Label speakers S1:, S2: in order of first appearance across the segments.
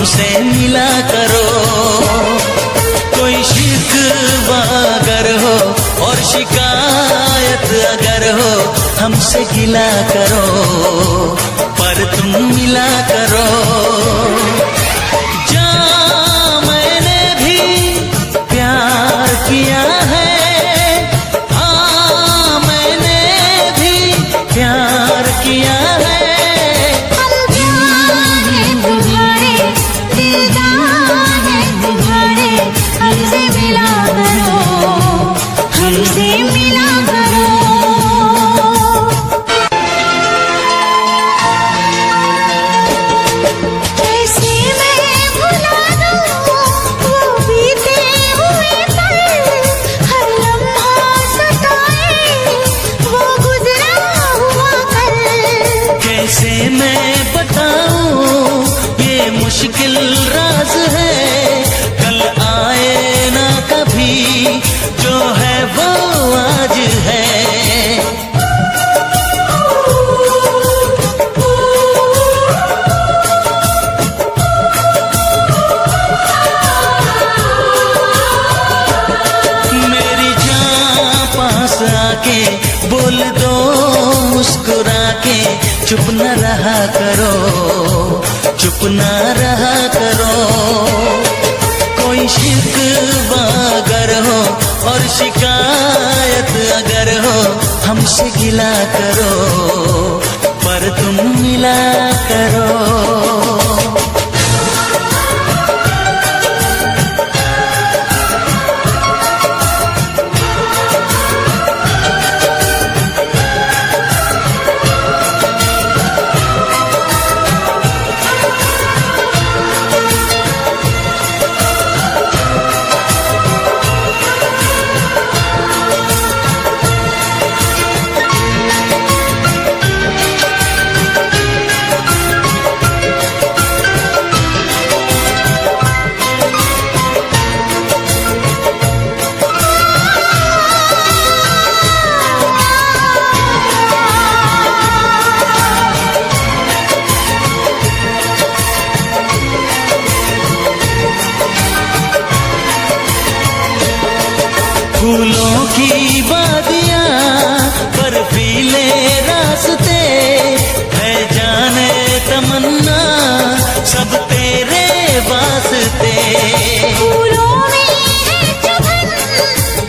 S1: हमसे मिला करो। कोई शिकवा अगर हो और शिकायत अगर हो हमसे गिला करो, पर तुम मिला करो। जा मैंने भी प्यार किया है, हाँ मैंने भी प्यार किया है।
S2: हमसे मिला करो। कैसे मैं भुला दूं वो बीते हुए पल, हर लम्हा सताए वो गुजरा हुआ कल।
S1: कैसे मैं बताऊं ये मुश्किल राज है, कल आए ना कभी जो है वो आज है। मेरी जान पास आके बोल दो मुस्कुरा के, चुप न रहा करो, चुप न रहा करो। कोई शिकवा अगर हो और शिकायत अगर हो हमसे गिला करो, पर तुम मिला करो। फूलों की वादियाँ बर्फीले रास्ते है, जाने तमन्ना सब तेरे वास्ते।
S2: फूलों में है चुभन,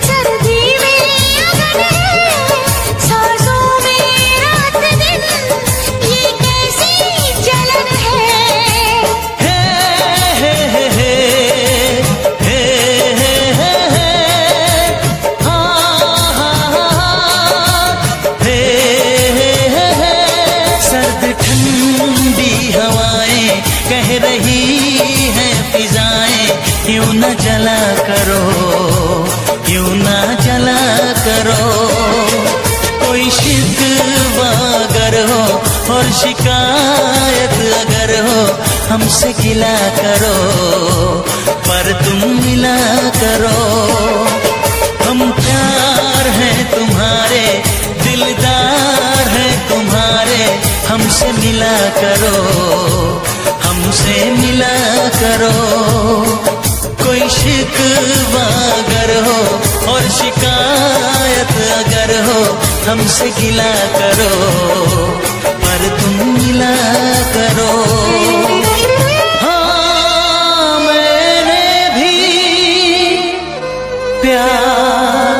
S2: सर्दी में अगन है, सांसों में रात दिन ये कैसी जलन है।
S1: हे हे हे कह रही है फिजाएं, क्यों न जला करो, क्यों न जला करो। कोई शिकवा अगर हो और शिकायत अगर हो हमसे गिला करो, पर तुम मिला करो। हम प्यार हैं तुम्हारे, दिलदार हैं तुम्हारे, हमसे मिला करो, हमसे मिला करो। कोई शिकवा अगर हो और शिकायत अगर हो हमसे गिला करो, पर तुम मिला करो। हाँ मैंने भी प्यार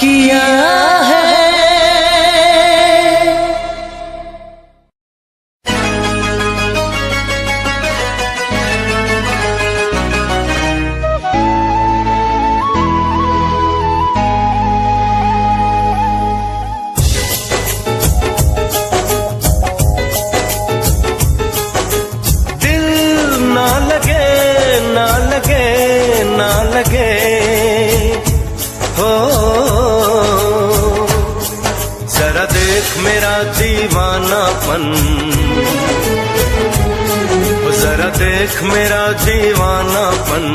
S1: किया है।
S3: मेरा दीवानापन, जरा देख मेरा दीवानापन,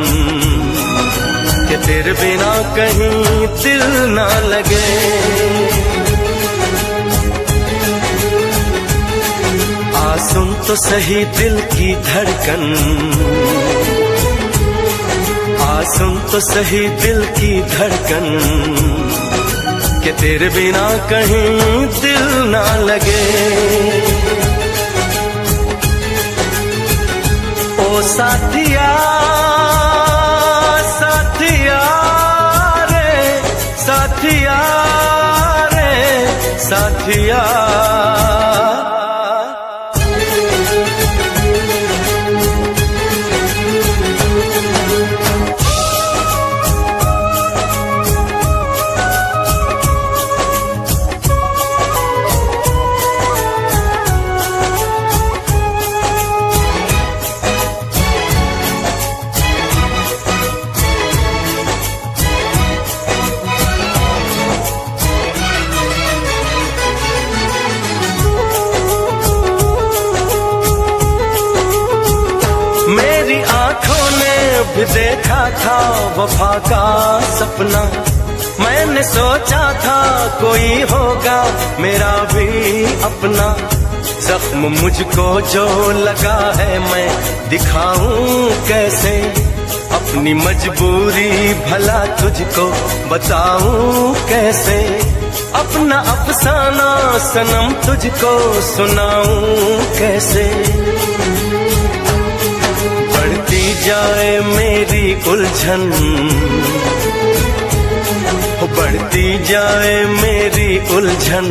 S3: कि तेरे बिना कहीं दिल ना लगे। आ सुन तो सही दिल की धड़कन, सुन तो सही दिल की धड़कन, कि तेरे बिना कहीं दिल ना लगे। ओ साथिया साथिया रे, साथिया रे, साथिया। भी देखा था वफा का सपना, मैंने सोचा था कोई होगा मेरा भी अपना। जख्म मुझको जो लगा है मैं दिखाऊं कैसे, अपनी मजबूरी भला तुझको बताऊं कैसे। अपना अफसाना सनम तुझको सुनाऊं कैसे। बढ़ती जाए मेरी उलझन, बढ़ती जाए मेरी उलझन,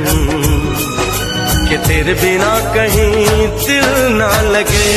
S3: कि तेरे बिना कहीं दिल ना लगे।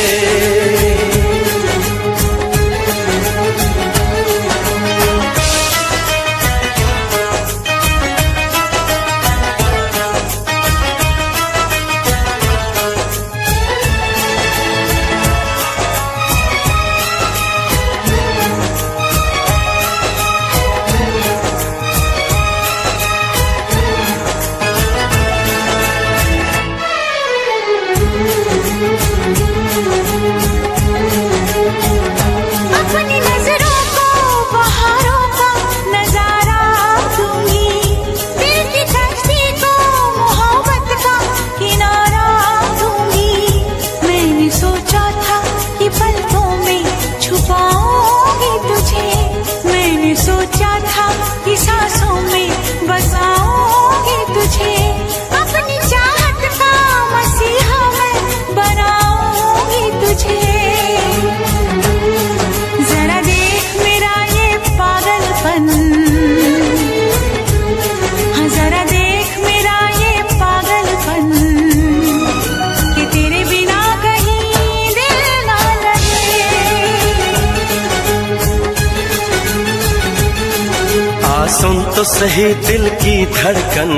S3: सुन तो सही दिल की धड़कन,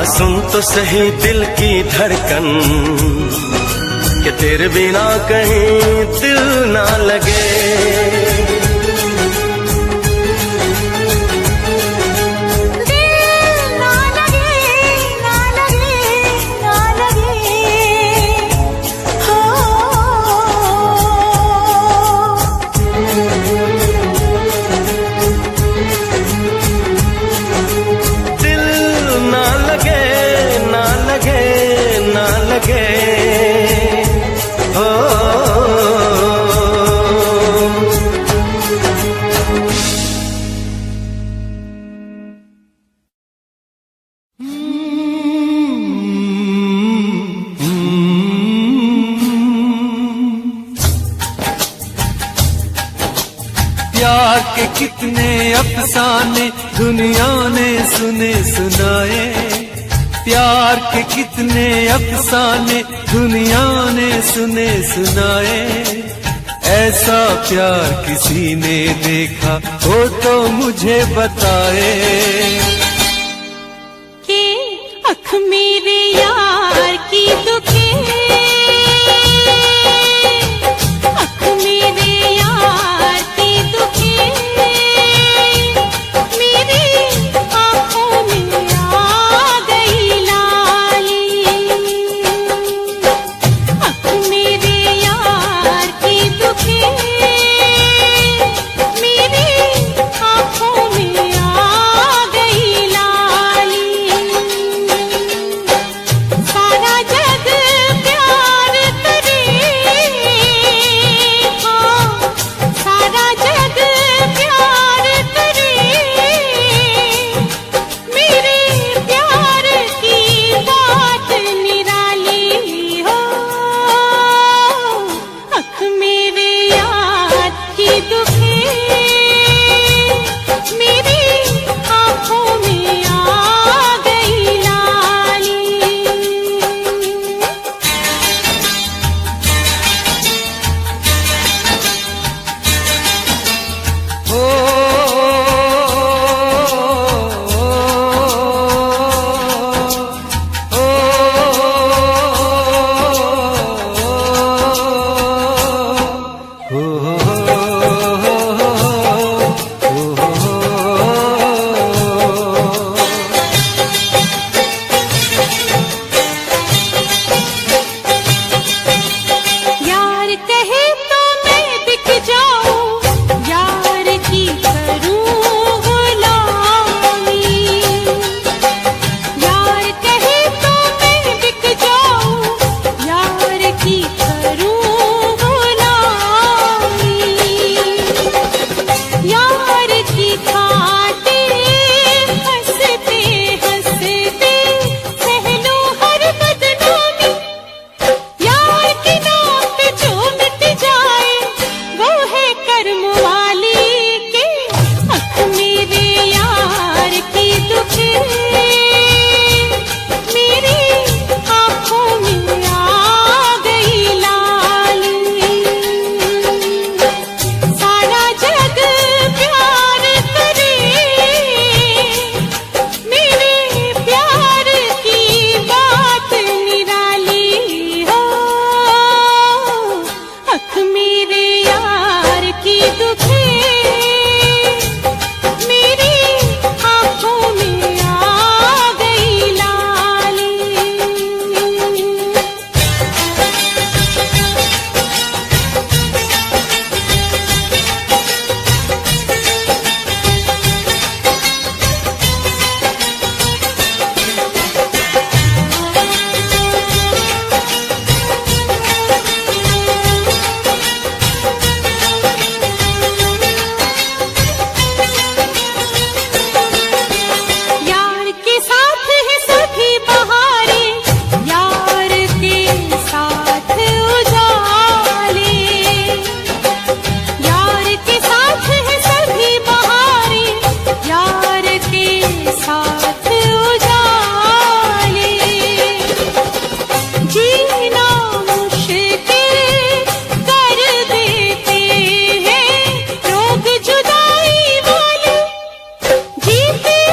S3: सुन तो सही दिल की धड़कन, कि तेरे बिना कहीं दिल ना लगे।
S4: प्यार के कितने अफसाने दुनिया ने सुने सुनाए, प्यार के कितने अफसाने दुनिया ने सुने सुनाए। ऐसा प्यार किसी ने देखा हो तो मुझे बताए।
S2: कि अख मेरे यार की दुखी, अख मेरे यार की दुखी, मेरी आँखों में आ गई लाली। अख मेरे यार की दुखी, मेरी आँखों में आ गई लाली। सारा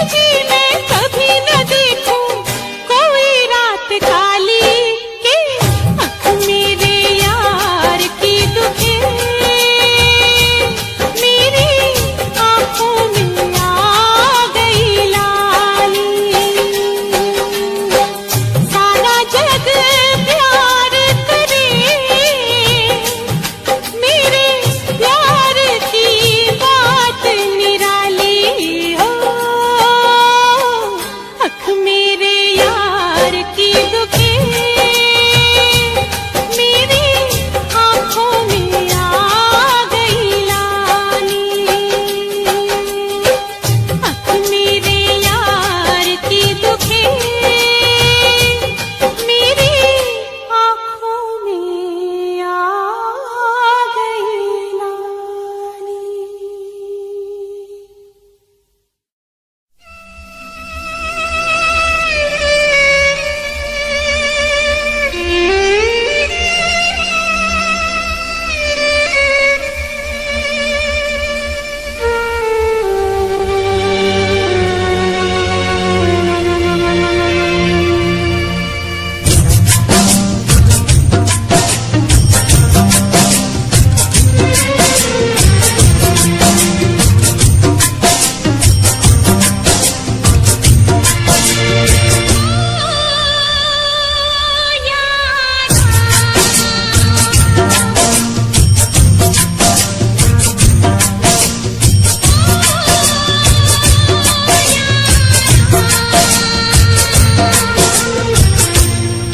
S2: जिंदगी में कभी न देखूं कोई रात काली के आँख मेरे यार की दुखे मेरी आँखों में आ गई लाली। सारा जग प्यार करे मेरे प्यार की बात निराली हो। आँख मेरे यार की दुखे मेरी आँखों में आ गई लाली। आँख मेरे यार की दुखे मेरी आँखों में आ गई लाली।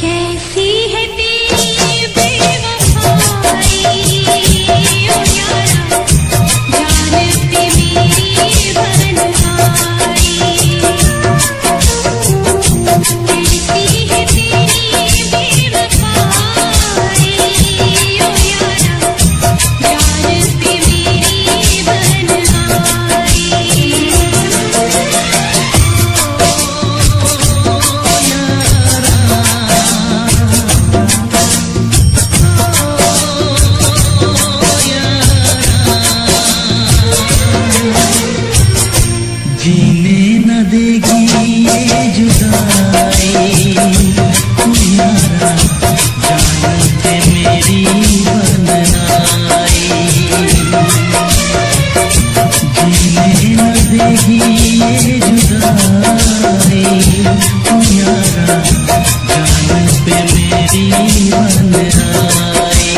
S2: कैसी है तेरी बेवफाई ओ यारा, जान पे मेरी बरनाई। कैसी है तेरी बेवफाई ओ यारा, जान पे मेरी बरनाई।
S1: जीने न देगी ये जुदाई तू यारा, जान पे मेरी वंदनाई। जीने न देगी ये जुदाई तू यारा, जान पे मेरी वंदनाई।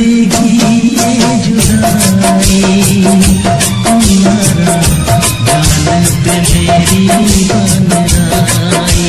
S1: देगी ये जुदाई, ओ यारा जान पे मेरी बन आई।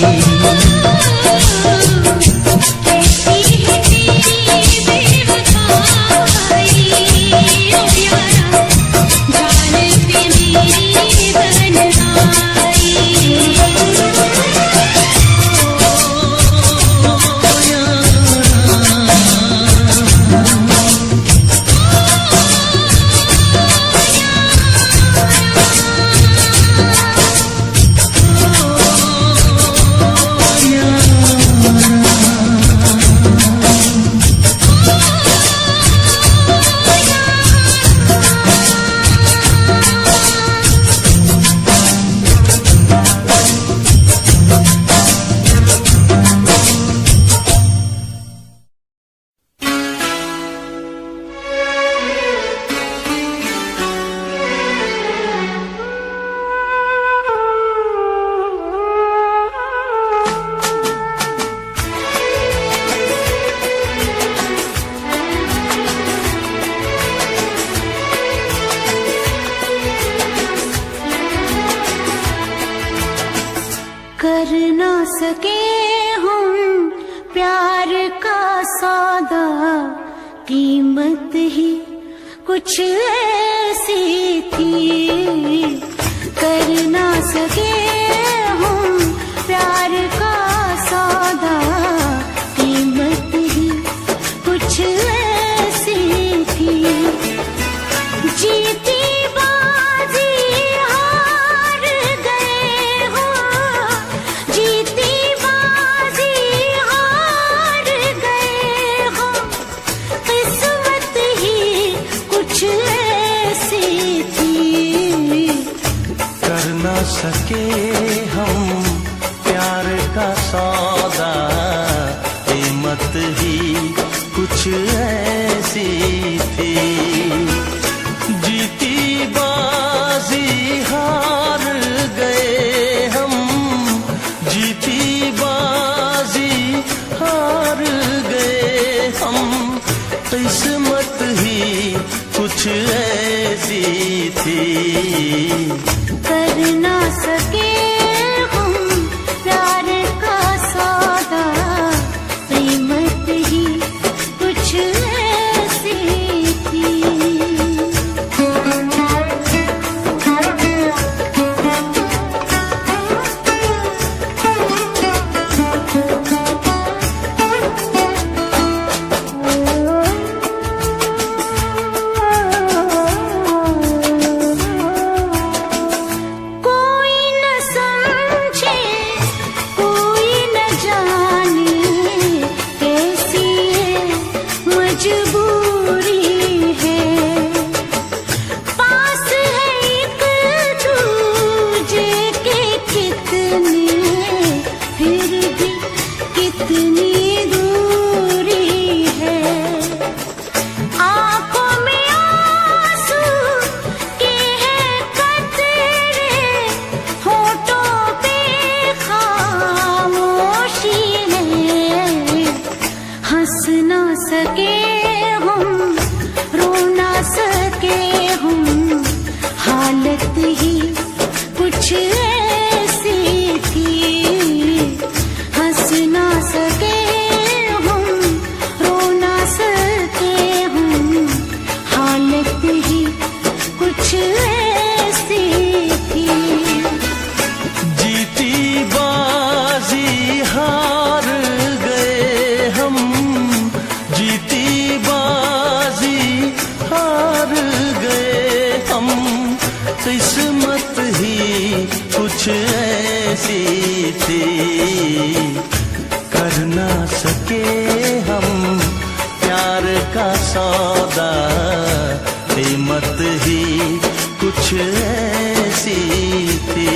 S2: कर ना सके हम प्यार का सौदा, कीमत ही कुछ ऐसी थी। कर ना सके हम प्यार का सौदा, कीमत ही कुछ ऐसी थी। जीती
S3: सके हम प्यार का सौदा, कीमत ही कुछ ऐसी थी। जीती बाजी हार गए हम, जीती बाजी हार गए हम, किस्मत ही कुछ ऐसी थी।
S2: कर ना सके हम प्यार का सौदा, कीमत ही कुछ ऐसी थी।
S3: किस्मत ही कुछ ऐसी थी। कर ना सके हम प्यार का सौदा, कीमत ही कुछ ऐसी थी।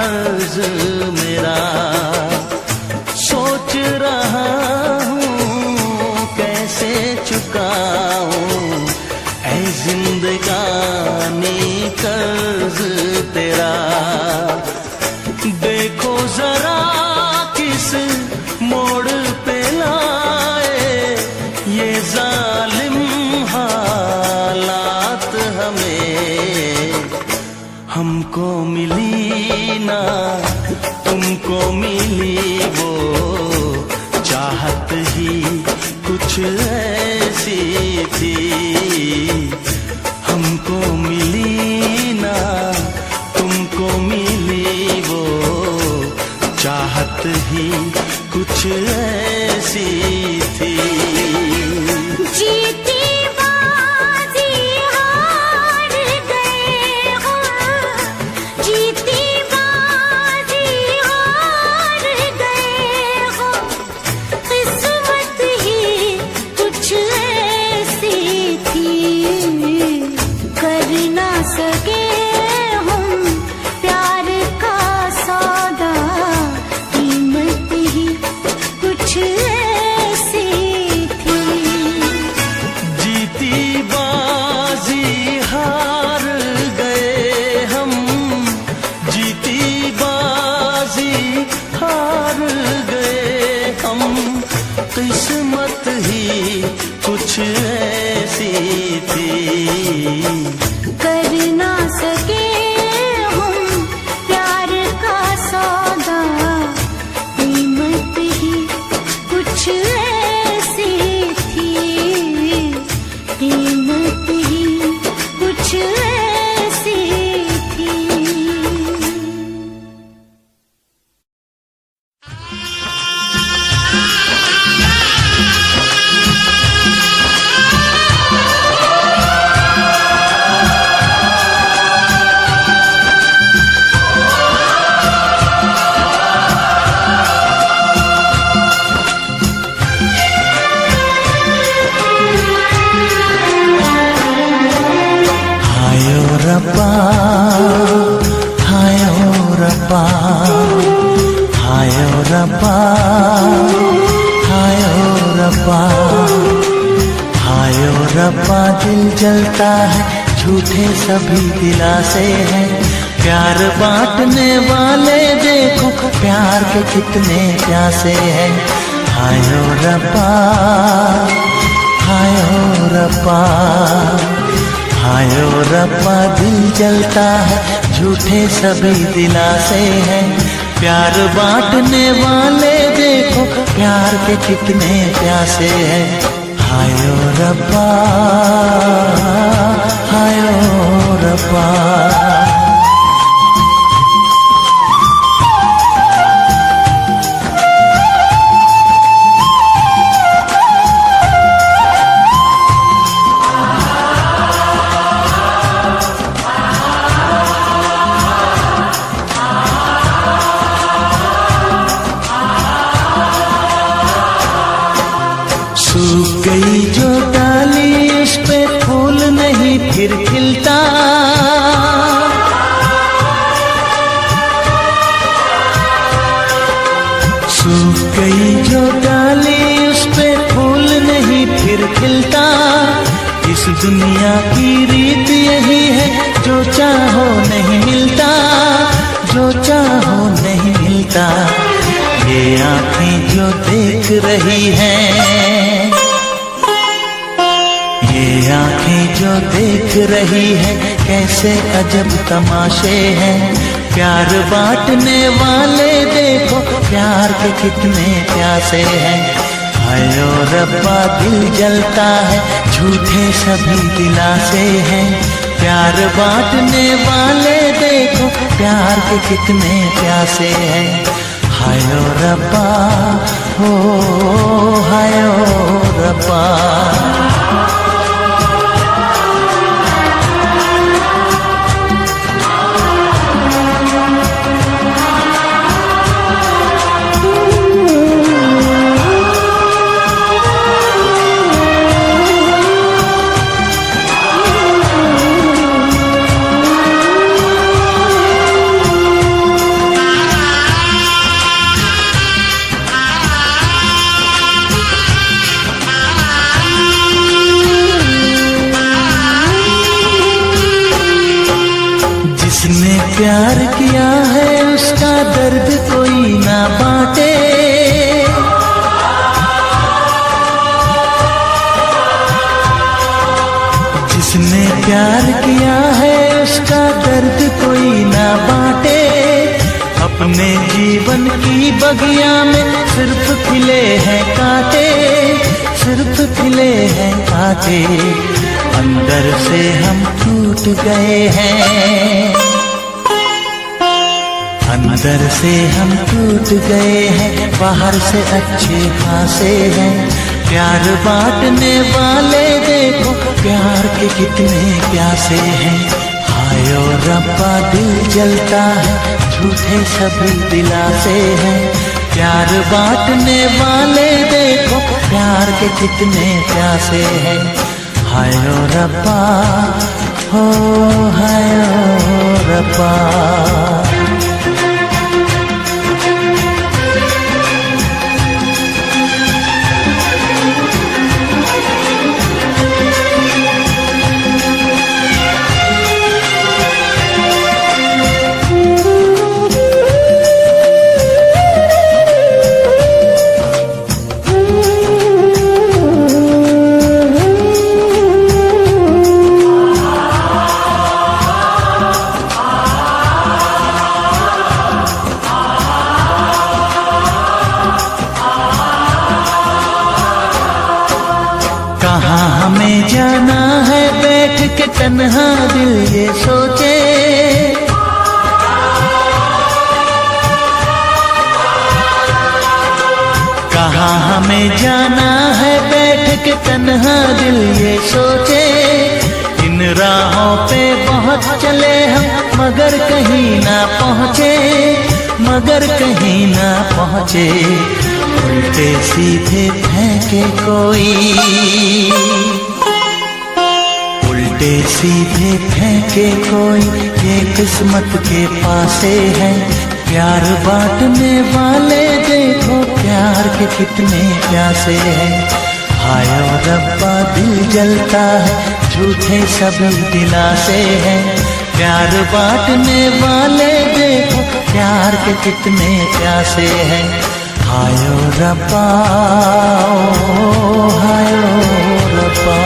S1: कर्ज मेरा। सोच रहा हूँ कैसे चुकाऊं ऐ जिंदगानी कर्ज तेरा। देखो जरा किस मोड़ पे लाए ये जालिम हालात हमें। हमको मिली ना तुमको मिली वो चाहत ही कुछ ऐसी थी। हमको मिली ना तुमको मिली वो चाहत ही कुछ ऐसी थी।
S2: जीती बाजी हार गए हो, जीती बाजी हार गए हो। किस्मत ही कुछ ऐसी थी, कर ना सके हम प्यार का सौदा। कीमत ही कुछ ऐसी थी।
S1: जीती बाजी हार गए हम, जीती बाजी हार गए हम। किस्मत ही कुछ ऐसी थी,
S2: कर ना सके हम प्यार का सौदा। कीमत ही कुछ ऐसी थी, कीमत ही कुछ ऐसी थी।
S1: हायो रब्बा, हायो रब्बा, हायो रब्बा, हायो रब्बा, हायो रब्बा। दिल जलता है झूठे सभी दिलासे हैं। प्यार बांटने वाले देखो प्यार के कितने प्यासे हैं। हायो रब्बा, हायो रब्बा, हायो रब्बा। दिल जलता है झूठे सभी दिलासे हैं। प्यार बांटने वाले देखो प्यार के कितने प्यासे हैं। हायो रब्बा, हायो रब्बा। सूख गई जो डाली उस पे फूल नहीं फिर खिलता। सूख गई जो डाली उस पे फूल नहीं फिर खिलता। इस दुनिया की रीत यही है जो चाहो नहीं मिलता, जो चाहो नहीं मिलता। ये आँखें जो देख रही हैं, ये आँखें जो देख रही है कैसे अजब तमाशे हैं। प्यार बांटने वाले देखो प्यार के कितने प्यासे हैं। हायो रब्बा दिल जलता है झूठे सभी दिलासे हैं। प्यार बांटने वाले देखो प्यार के कितने प्यासे हैं। हायो रब्बा, हो हायो रब्बा। प्यार किया है उसका दर्द कोई ना बांटे, जिसने प्यार किया है उसका दर्द कोई ना बांटे। अपने जीवन की बगिया में सिर्फ खिले हैं कांटे, सिर्फ खिले हैं कांटे। अंदर से हम टूट गए हैं, अंदर से हम टूट गए हैं, बाहर से अच्छे खासे हैं। प्यार बांटने वाले देखो प्यार के कितने प्यासे हैं। हाय ओ रब्बा दिल जलता है, झूठे सभी दिलासे हैं। प्यार बांटने वाले देखो प्यार के कितने प्यासे हैं। हाय ओ रब्बा, हो हाय ओ रब्बा। हमें जाना है बैठ के तन्हा दिल ये सोचे, कहाँ हमें जाना है बैठ के तन्हा दिल ये सोचे। इन राहों पे बहुत चले हम मगर कहीं ना पहुँचे, मगर कहीं ना पहुँचे। उल्टे सीधे फेंके कोई, उल्टे सीधे फेंके कोई, ये किस्मत के पासे है। प्यार बांटने वाले देखो प्यार के कितने प्यासे हैं। हाय ओ रब्बा दिल जलता है, झूठे सभी दिलासे हैं। प्यार बांटने वाले देखो प्यार के कितने प्यासे हैं। हाय ओ रब्बा, ओ हाय ओ रब्बा।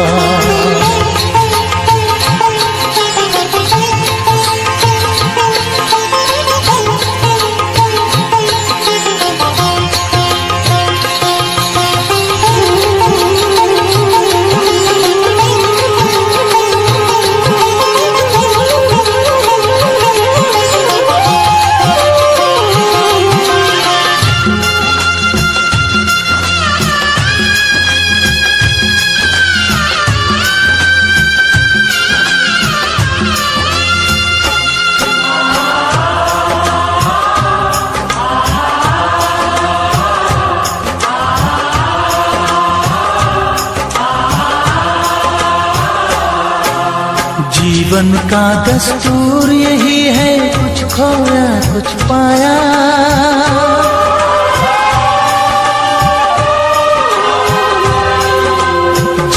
S1: जीवन का दस्तूर यही है, कुछ खोया कुछ पाया।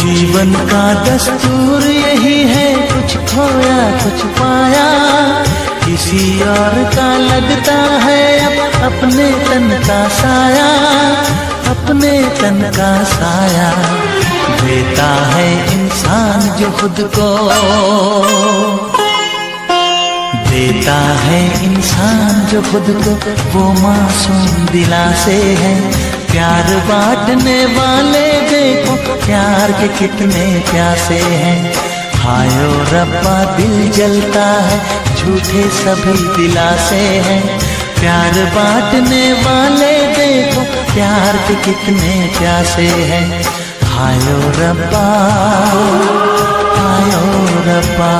S1: जीवन का दस्तूर यही है, कुछ खोया कुछ पाया। किसी और का लगता है अब अपने तन का साया, अपने तन का साया। देता है इंसान जो खुद को, देता है इंसान जो खुद को, वो मासूम दिलासे है। प्यार बांटने वाले देखो प्यार के कितने प्यासे हैं। हाय ओ रब्बा दिल जलता है, झूठे सभी दिलासे हैं। प्यार बांटने वाले देखो प्यार के कितने प्यासे हैं। हाय ओ रब्बा, हाय ओ रब्बा,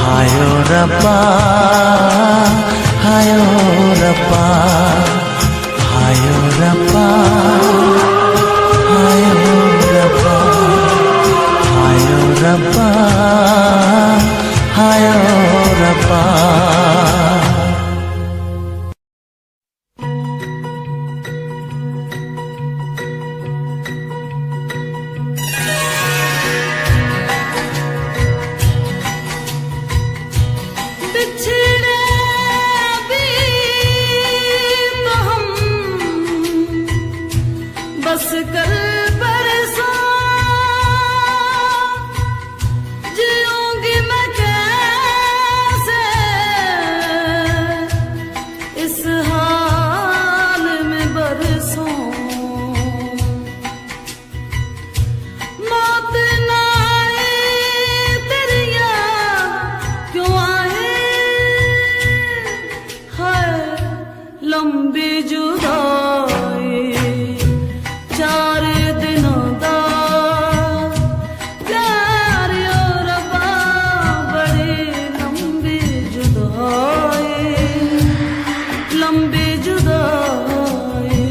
S1: हाय ओ रब्बा, हाय ओ रब्बा, हाय ओ रब्बा, हाय ओ रब्बा, हाय ओ रब्बा, हाय ओ रब्बा।
S2: तुझे
S5: बस कल परसों जीऊंगी मैं कैसे इस हाल में बरसों। मौत ना आए तेरी याद क्यों आए है लंबी जुदाई 4 दिनों दा प्यार और रब्बा बड़ी लंबी जुदाई लंबी जुदाई।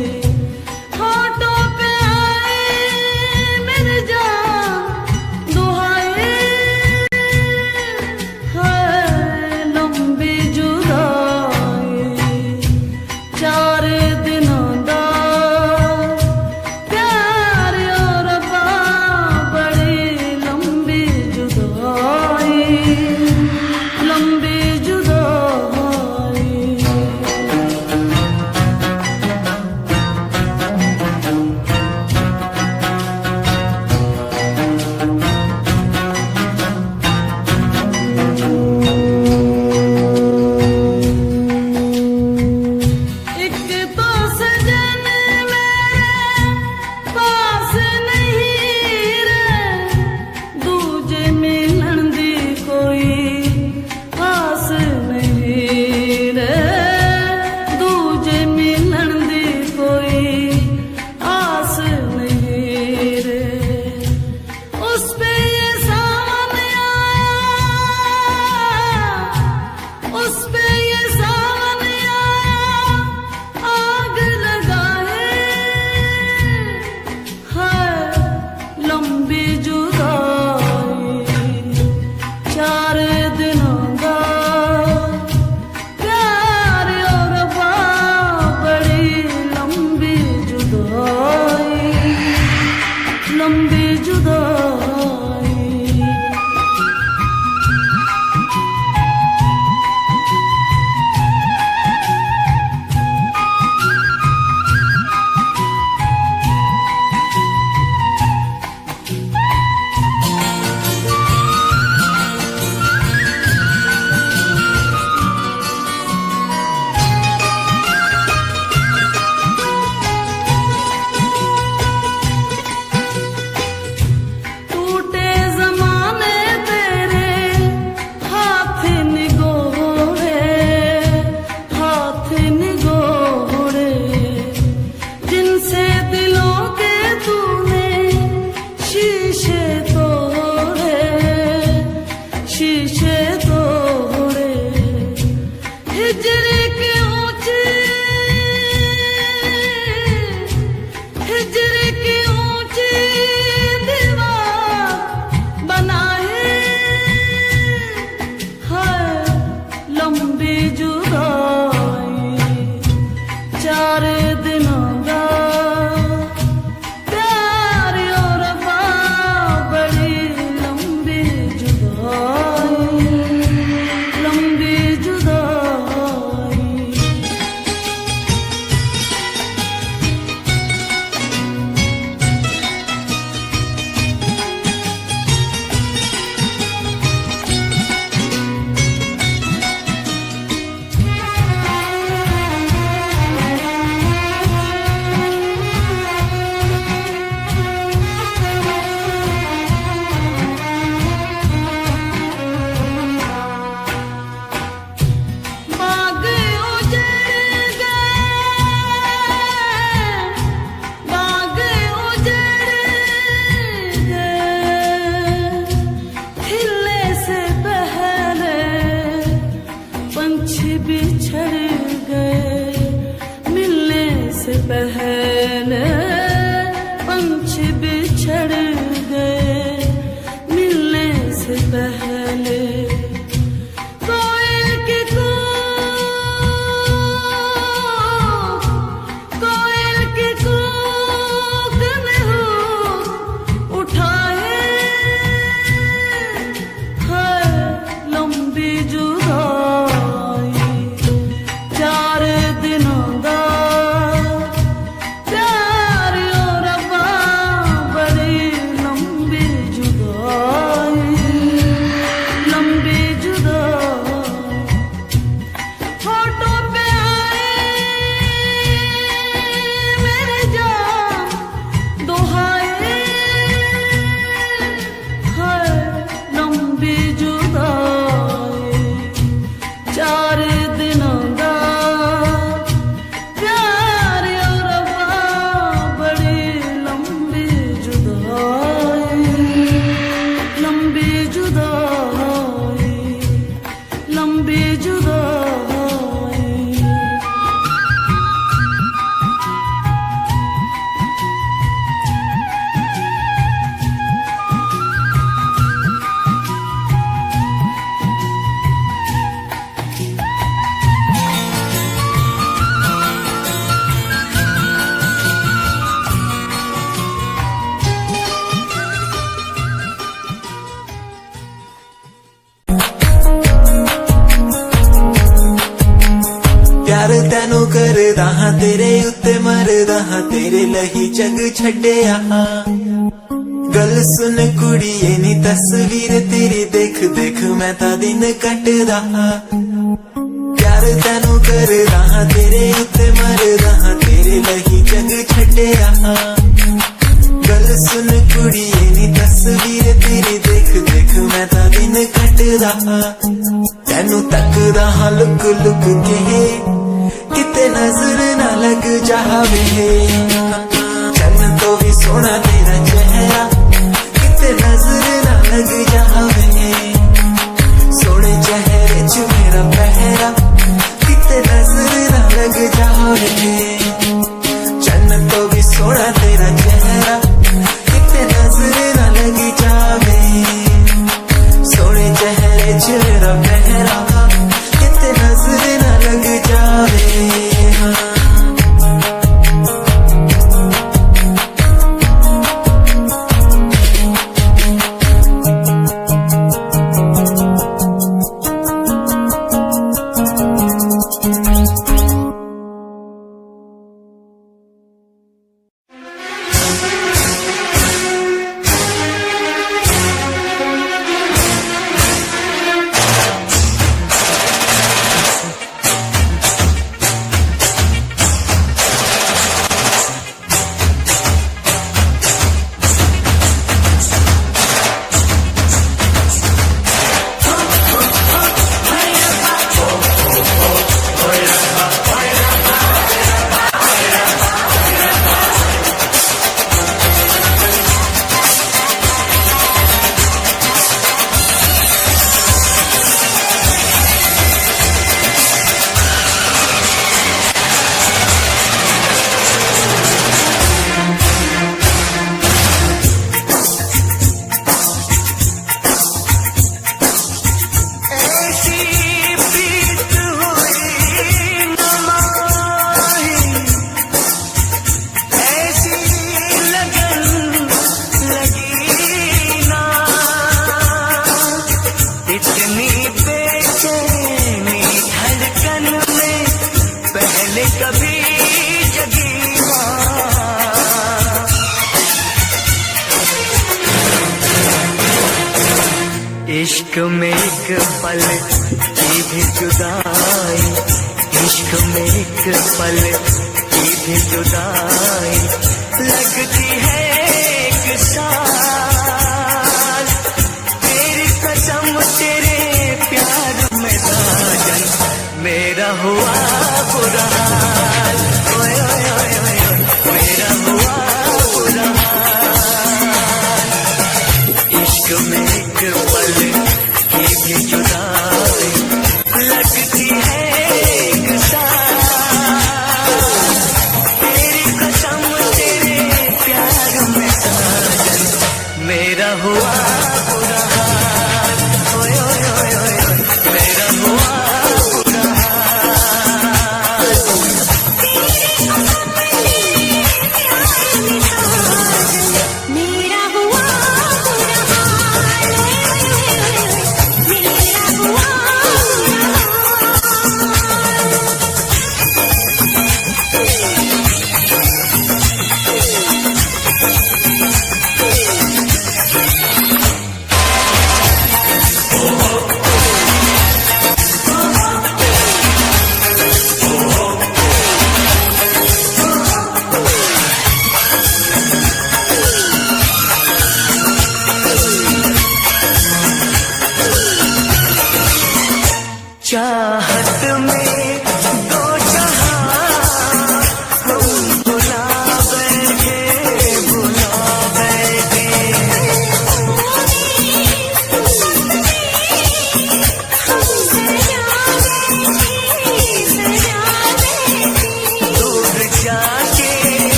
S5: होठों पे आए मेरे जान दुहाई है लंबी जुदाई 4 दिनों दा प्यार और रब्बा बड़ी लंबी जुदाई लंबी जुदाई। एक तो सजन मेरे पास नहीं रे दूजे मिलन दी कोई आस नहीं रे दूजे मिलन दी कोई आस नहीं रे। उस पे ये सावन आया उस पे ये सावन आया आग लगाए है लंबी जुदाई 4 दिनों दा प्यार और रब्बा बड़ी लंबी जुदाई लंबी जुदाई। टूटे ज़माने तेरे हाथ निगोड़े जिनसे दिलों के तूने शीशे तोड़े हिजर के ऊंचे हिजर की ऊंची दीवार बनाए है लंबी जुदाई 4 दिनों दा प्यार और रब्बा बड़ी लंबी जुदाई लंबी जुदाई। बाग उजड़ गए खिलने से पहले पंछी बिछड़ गए मिलने से पहले पंछी बिछड़ गए मिलने से पहले। कोयल की कूक में हो उठाए है लंबी जुदाई 4 दिनों दा प्यार
S6: करदा हां तेरे लही जग छड्डिया गल सुन कुड़िए नी तस्वीर तेरी देख देख मैं ता दिन कटदा प्यार तैनू करदा हां तेरे उत्ते मरदा हां तेरे लही जग छड्डिया गल सुन कुड़िए नी तस्वीर तेरी देख देख मैं ता दिन कटदा तैनू तकदा हां लुक लुक के किते नजर ना लग जावे चन्न तो भी सोना तेरा चेहरा किते नजर ना लग जावे सोने चेहरे च मेरा पहरा किते नजर ना लग जावे चन्न तो भी सोना तेरा चेहरा किते नजर ना लग जावे सोने चेहरे च मेरा पहरा किते नजर ना लग जावे
S7: इश्क में एक पल की भी जुदाई इश्क में एक पल की भी जुदाई लगती है एक साल तेरी कसम तेरे प्यार में साजन मेरा हुआ बुरा हाल ओए ओए ओए ओए मेरा हुआ बुरा हाल इश्क में एक पल की भी जुदाई लगती है एक साल तेरी कसम तेरे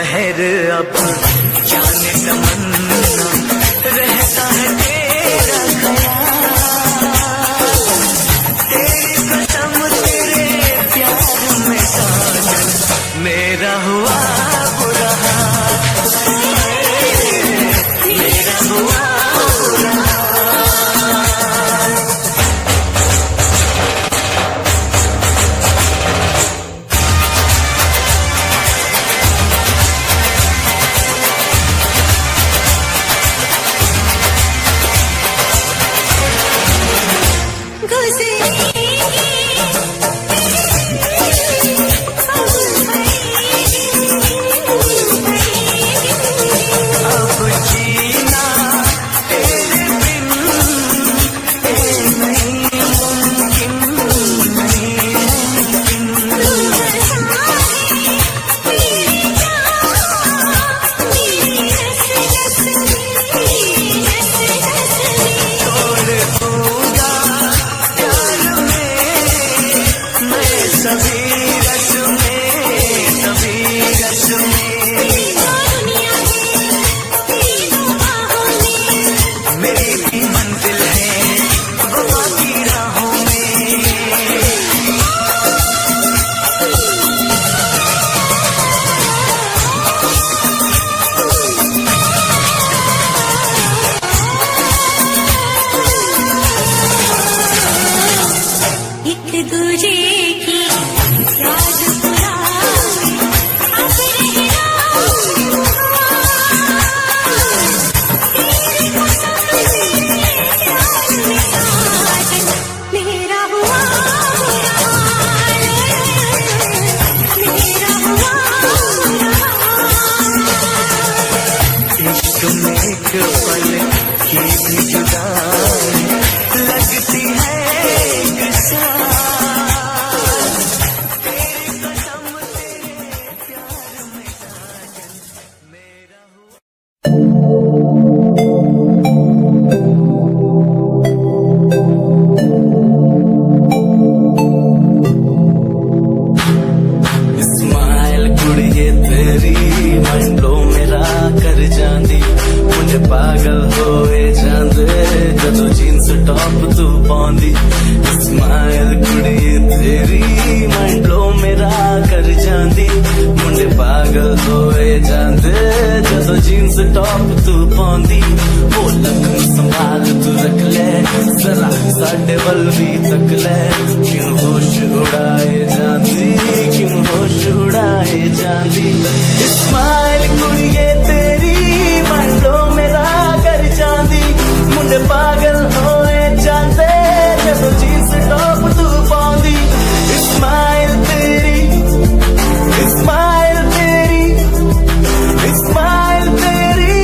S7: शहर अब जाने तमन्ना रहता है तेरा ख्याल, तेरी कसम तेरे प्यार में साजन मेरा हुआ बुरा हाल, मेरा हुआ बुरा हाल। अब जीना तेरे बिन नहीं मुमकिन, नहीं तोड़ दूंगा प्यार में मैं सभी रस में, सभी रस में। मेरी भी मंजिल है वफा की राहों में।
S2: एक दूजे की याद पुरानी अब रहना तेरे कसम तेरे प्यार में साजन मेरा हुआ बुरा हाल, मेरा हुआ बुरा हाल।
S7: इश्क में एक पल की भी जुदाई लगती है एक साल, तेरी कसम तेरे प्यार में साजन मेरा हुआ।
S3: स्माइल कुड़िए तेरी मंडो मेरा कर जांदी, मुझे पागल होए जांदे जदों जीन्स टॉप तू पाउंदी। स्माइल कुड़िए तेरी मंडो मेरा कर जांदी, मुझे पागल होए जांदे जदों जीन्स टॉप तू पाउंदी। वो लखन संभाल तू रख ले जरा साडे वल भी तक ले, क्यों होश उड़ाए जांदी, क्यों होश उड़ाए जांदी। स्माइल कुड़िए तेरी मंडो मेरा कर जांदी, मुंडे पागल होए जांदे जदों जीन्स टॉप तू पाउंदी। स्माइल तेरी, स्माइल तेरी, स्माइल तेरी।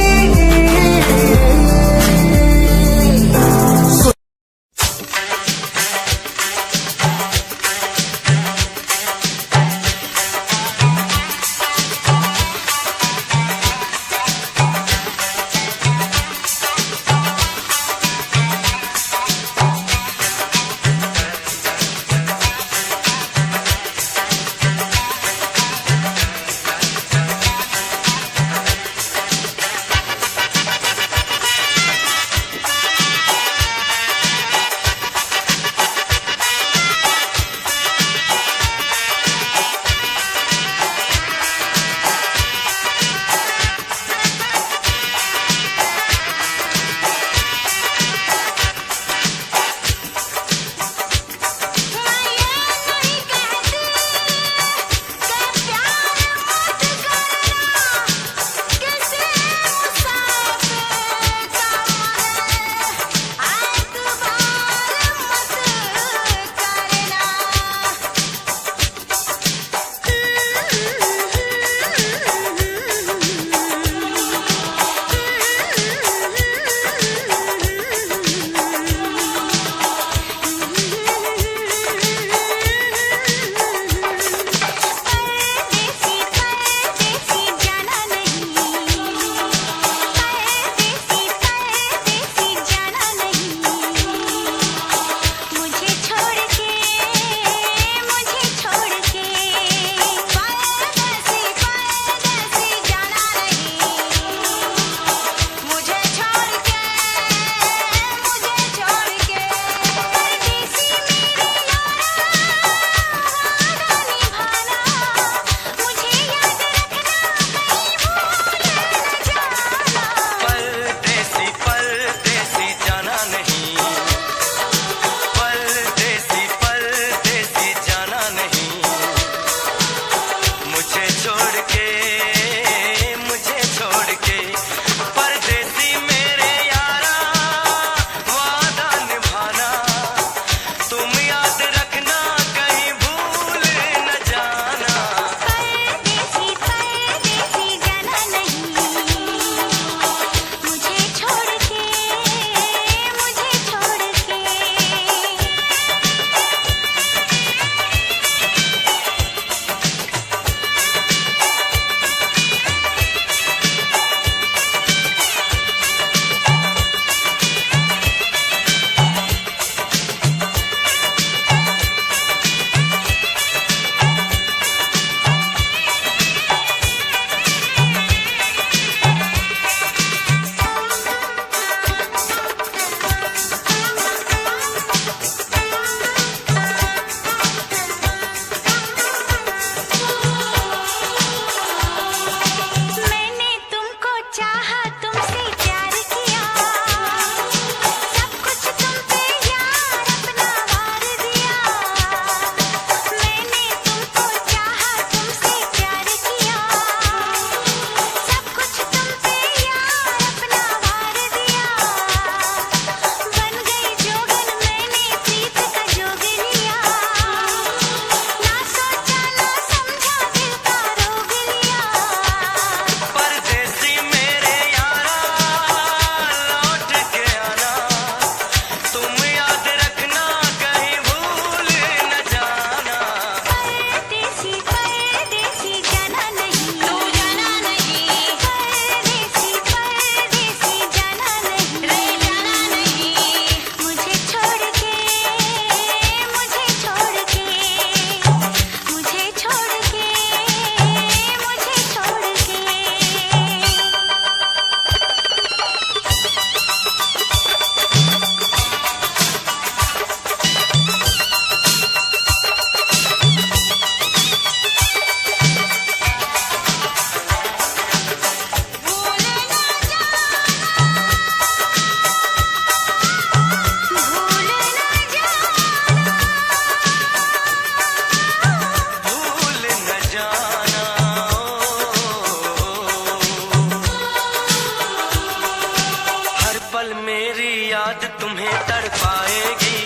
S3: पल मेरी याद तुम्हें तड़पाएगी,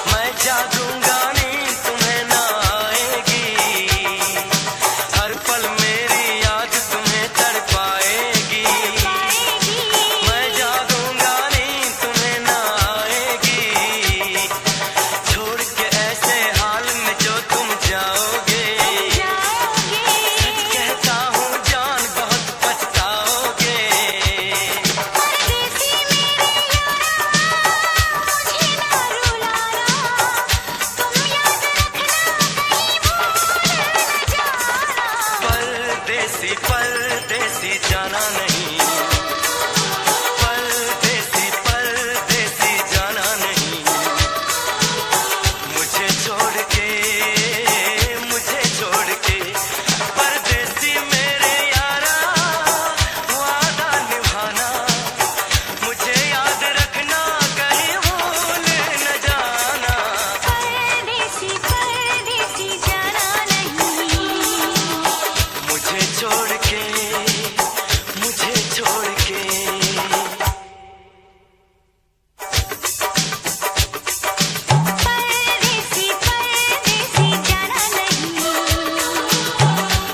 S3: मैं जागूंगा नींद तुम्हें ना आएगी। हर पल मेरी याद तुम्हें तड़पाएगी, मैं जागूंगा नींद तुम्हें ना आएगी। छोड़ के ऐसे हाल में जो तुम जाओगे, सच कहता हूँ जान बहुत पछताओगे। परदेसी परदेसी जाना नहीं, परदेसी परदेसी जाना नहीं। मुझे छोड़ के, मुझे छोड़ के परदेसी मेरे यारा, वादा निभाना मुझे याद रखना, कहीं भूल न जाना।
S2: परदेसी परदेसी जाना नहीं,
S3: मुझे छोड़ के, मुझे छोड़ के।
S2: परदेसी परदेसी जाना नहीं,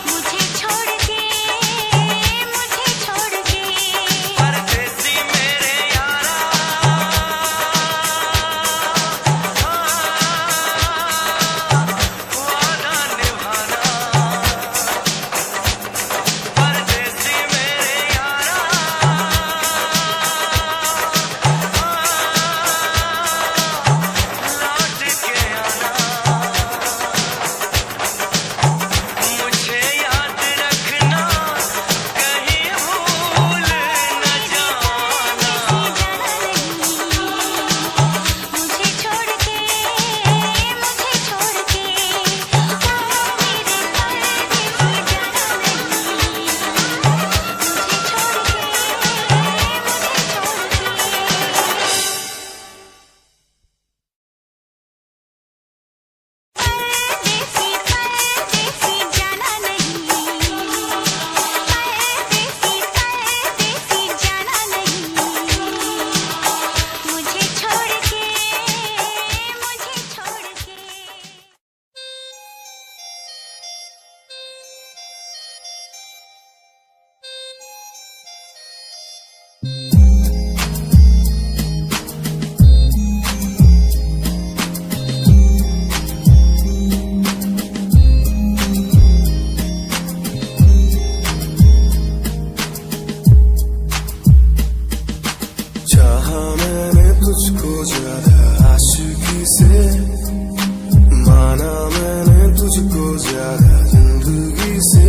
S2: मुझे छोड़ के, मुझे छोड़ के।
S3: परदेसी मेरे यारा, वादा निभाना। परदेसी मेरे यारा, लौट के आना। मुझे याद रखना, कहीं भूल न जाना।
S2: मुझे छोड़ के, मुझे छोड़ के। मेरे परदेसी जाना नहीं, मुझे छोड़ के, परदेसी परदेसी जाना नहीं, परदेसी परदेसी जाना नहीं। मुझे छोड़ के, मुझे छोड़ के।
S6: चाहा मैंने तुझको ज्यादा आशिकी से, माना मैंने तुझको ज्यादा जिंदगी से,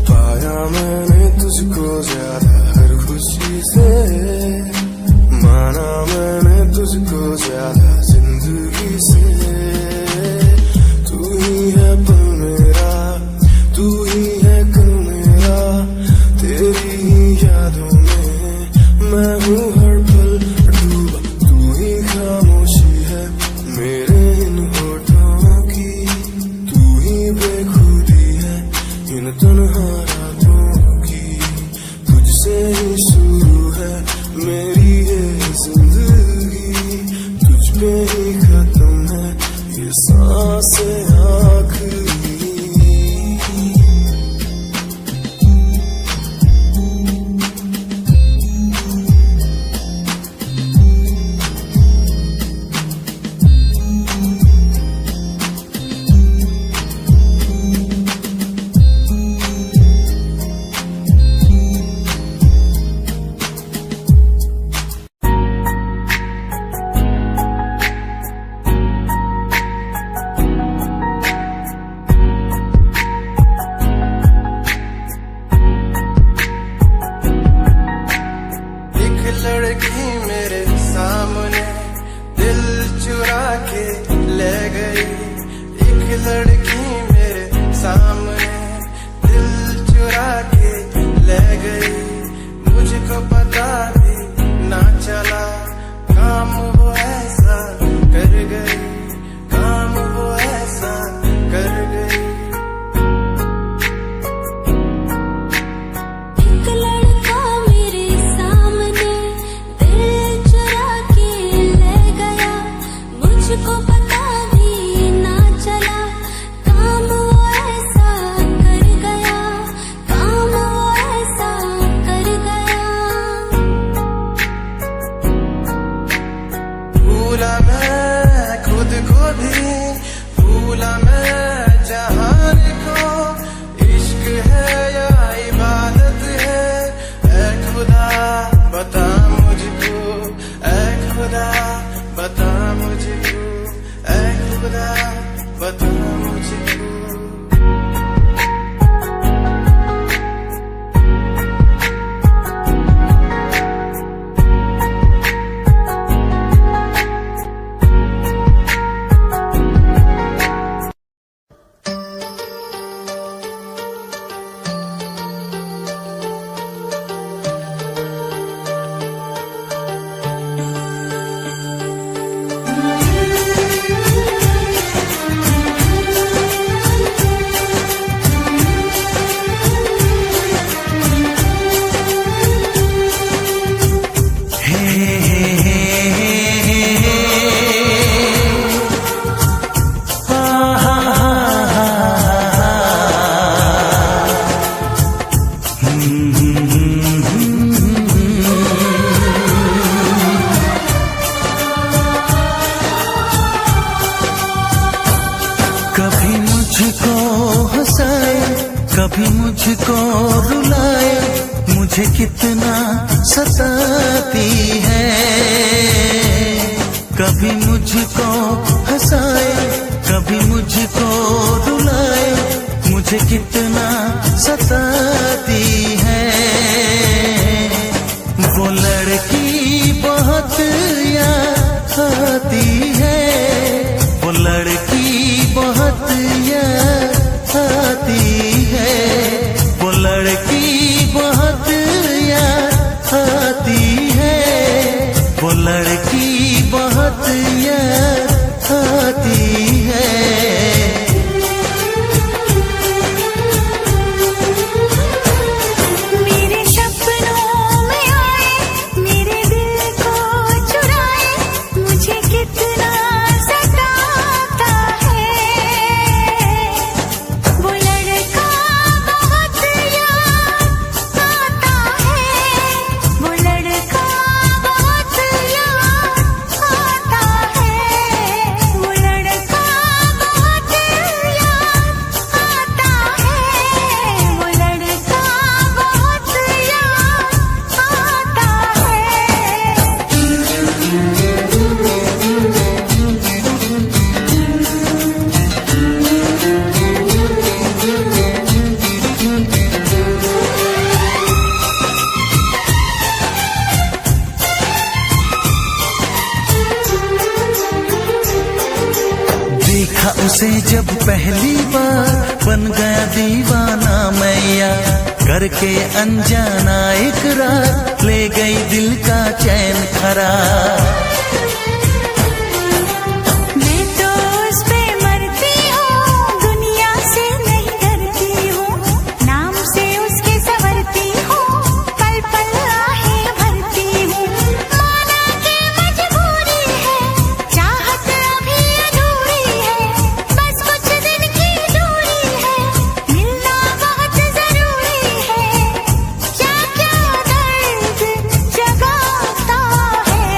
S6: पाया मैंने तुझको ज्यादा हर खुशी से, माना मैंने तुझको ज्यादा जिंदगी से। तू ही है पल मेरा, तू ही है कल मेरा, तेरी ही यादों में मैं हूँ हर पल डूबा। तू ही खामोशी है मेरे इन होठों की, तू ही बेखुदी है इन तन्हा रातों की। तुझसे ही शुरू है मेरी ये जिंदगी, तुझ पे ही खत्म है ये सांसें आखिरी।
S2: एक लड़का मेरे सामने
S6: बता मुझको ऐ खुदा, बता मुझको ऐ खुदा, बता मुझको।
S1: कभी मुझको हंसाए, कभी मुझको रुलाए, मुझे कितना सताती है। कभी मुझको हंसाए, कभी मुझको रुलाए, मुझे कितना सताती है। वो लड़की बहुत याद आती है, वो लड़की बहुत याद आती है, वो लड़की बहुत याद आती है, वो लड़की बहुत याद आती है।
S2: मेरे सपनों में आए, मेरे दिल को चुराए, मुझे कितना सताता है। वो लड़का बहुत याद आता है, वो लड़का बहुत याद आता है, वो लड़का बहुत याद आता है, वो लड़का बहुत याद आता
S1: देखा उसे जब पहली बार, बन गया दीवाना मैया, करके अनजाना इकरार, ले गई दिल का चैन खरार।
S2: मैं तो उस पे मरती हूँ, दुनिया से नहीं डरती हूँ, नाम से उसके संवरती हूँ, पल पल आहें भरती हूँ। माना कि मजबूरी है, चाहत अभी अधूरी है, बस कुछ दिन की दूरी है, मिलना बहुत जरूरी है। क्या क्या दर्द जगाता है।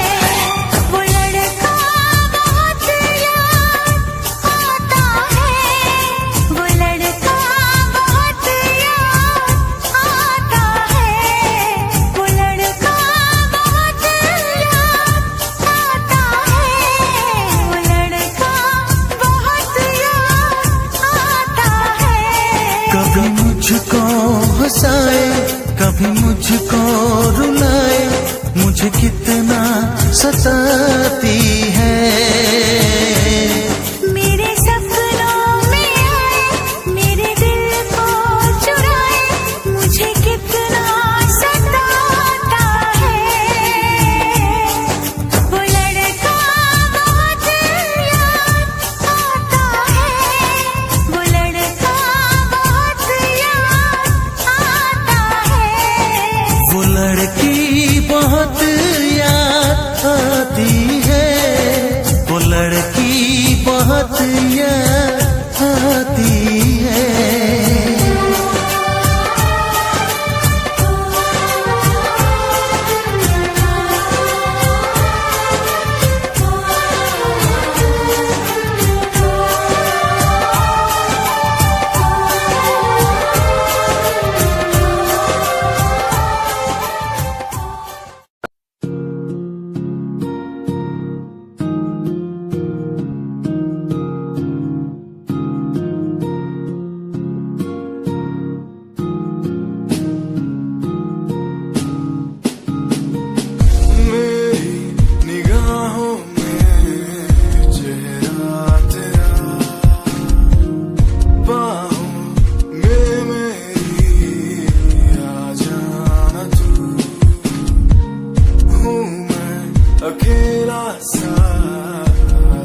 S6: अकेला सा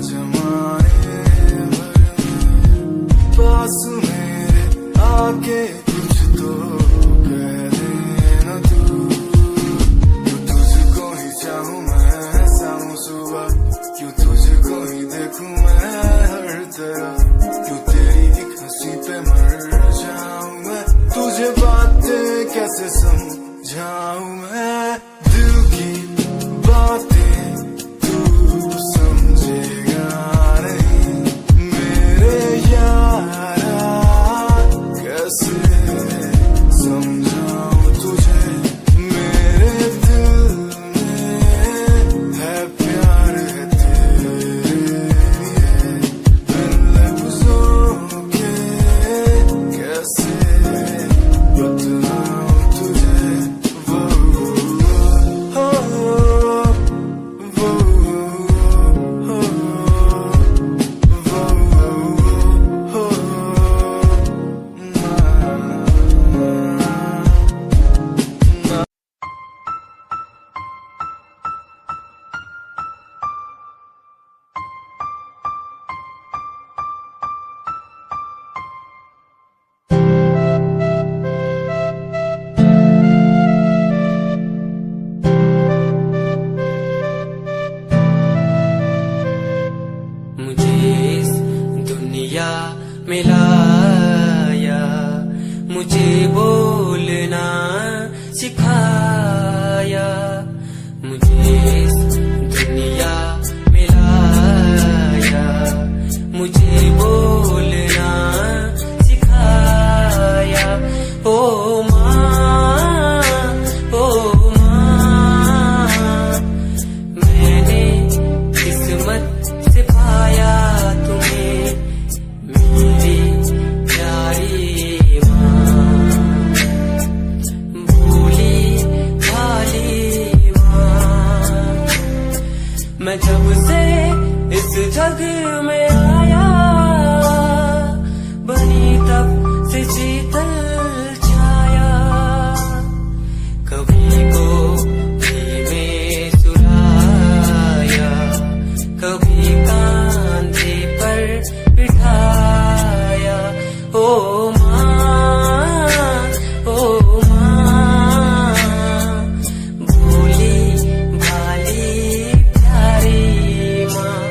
S6: जमाने भर पास मेरे आके कुछ तो कह देना तू तुझको ही चाहूं मैं शाम सुबह क्यों तुझको ही देखूं मैं हर तरफ क्यों तेरी एक हंसी पे मर जाऊं मैं तुझे बातें कैसे समझाऊं मैं दिल की बातें तू समझेगा नहीं मेरे यारा कैसे समझाऊं तुझे मेरे दिल में है प्यार है तेरे लिए बिन लफ्जों के कैसे बतलाऊं तुझे वो हो
S8: मुझे इस दुनिया में लाया मुझे बोलना सिखाया मुझे इस दुनिया में लाया मुझे बोलना सिखाया ओ माँ मैंने किस्मत से पाया तुम्हें मेरी प्यारी माँ भोली भाली माँ मैं जब से इस जग में आया बनी तब से शीतल छाया कभी को में सुलाया कभी कांधे पर बिठाया ओ माँ भोली भाली प्यारी माँ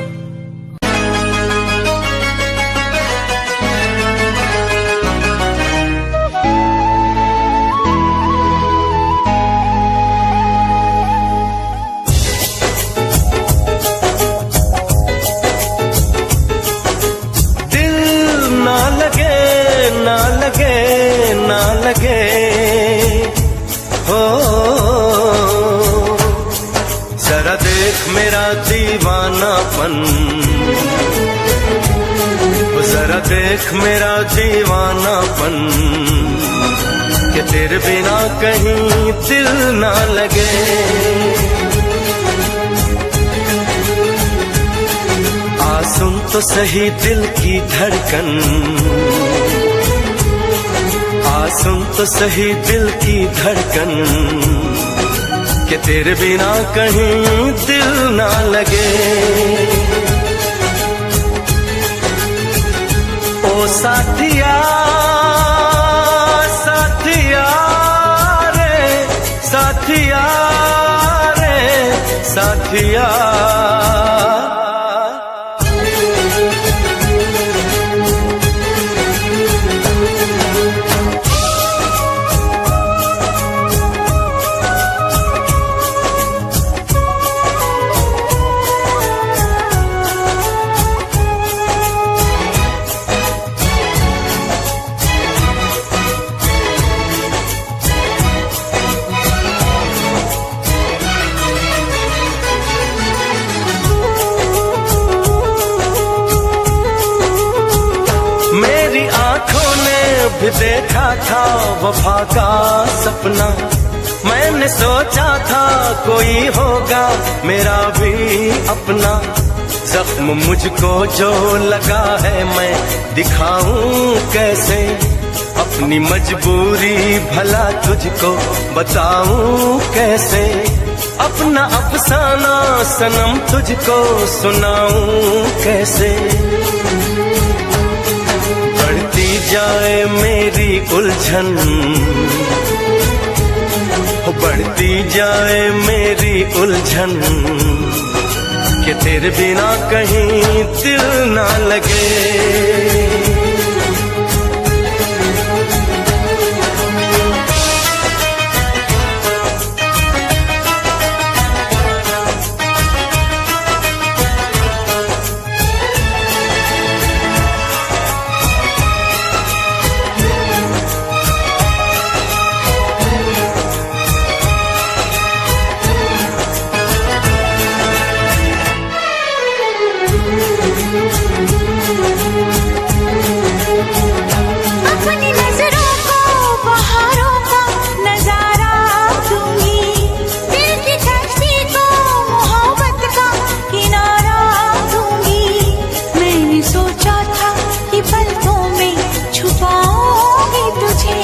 S3: दिल ना लगे ना लगे ना लगे हो जरा देख मेरा दीवानापन जरा देख मेरा दीवानापन कि तेरे बिना कहीं दिल ना लगे आ सुन तो सही दिल की धड़कन आ सुन तो सही दिल की धड़कन कि तेरे बिना कहीं दिल ना लगे ओ साथिया साथिया रे साथिया रे साथिया भी देखा था वफा का सपना मैंने सोचा था कोई होगा मेरा भी अपना जख्म मुझको जो लगा है मैं दिखाऊं कैसे अपनी मजबूरी भला तुझको बताऊं कैसे अपना अफसाना सनम तुझको सुनाऊं कैसे, बढ़ती जाए मेरी उलझन, बढ़ती जाए मेरी उलझन, कि तेरे बिना कहीं दिल ना लगे।
S2: अपनी नजरों को बहारों का नजारा दूंगी, दिल की कश्ती को मोहब्बत का किनारा दूंगी। मैंने सोचा था कि पलकों में छुपाऊंगी तुझे,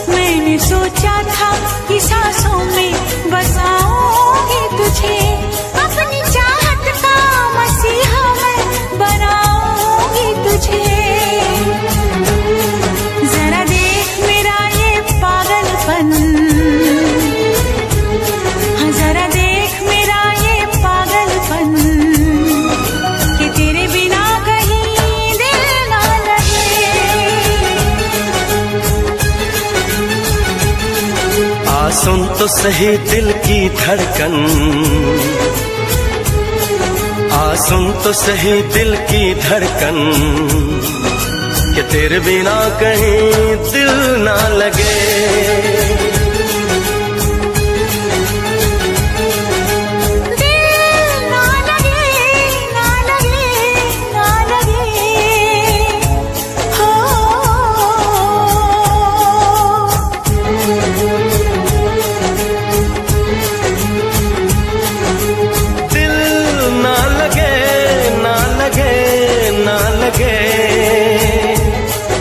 S2: मैंने सोचा था कि सांसों में बसाऊंगी तुझे, अपनी चाहत का मसीहा मैं बनाऊंगी तुझे। जरा देख मेरा ये पागलपन, हाँ जरा देख मेरा ये पागलपन, कि तेरे बिना कहीं दिल ना लगे।
S3: आ सुन तो सही दिल की धड़कन, आ सुन तो सही दिल की धड़कन, कि तेरे बिना कहीं दिल ना लगे।
S2: दिल ना लगे, ना लगे, ना लगे, हो
S3: दिल ना लगे, ना लगे, ना लगे,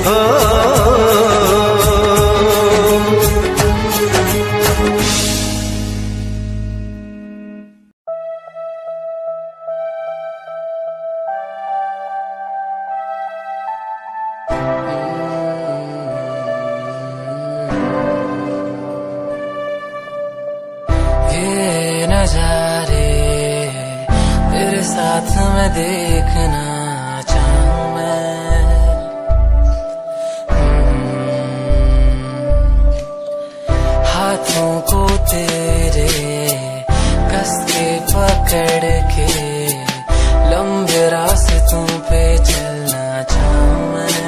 S3: हो
S8: ये नजारे तेरे साथ में देखना चाहूं मैं, हाथों को तेरे कस के पकड़ के लंबे रास्तों पे चलना चाहूं मैं।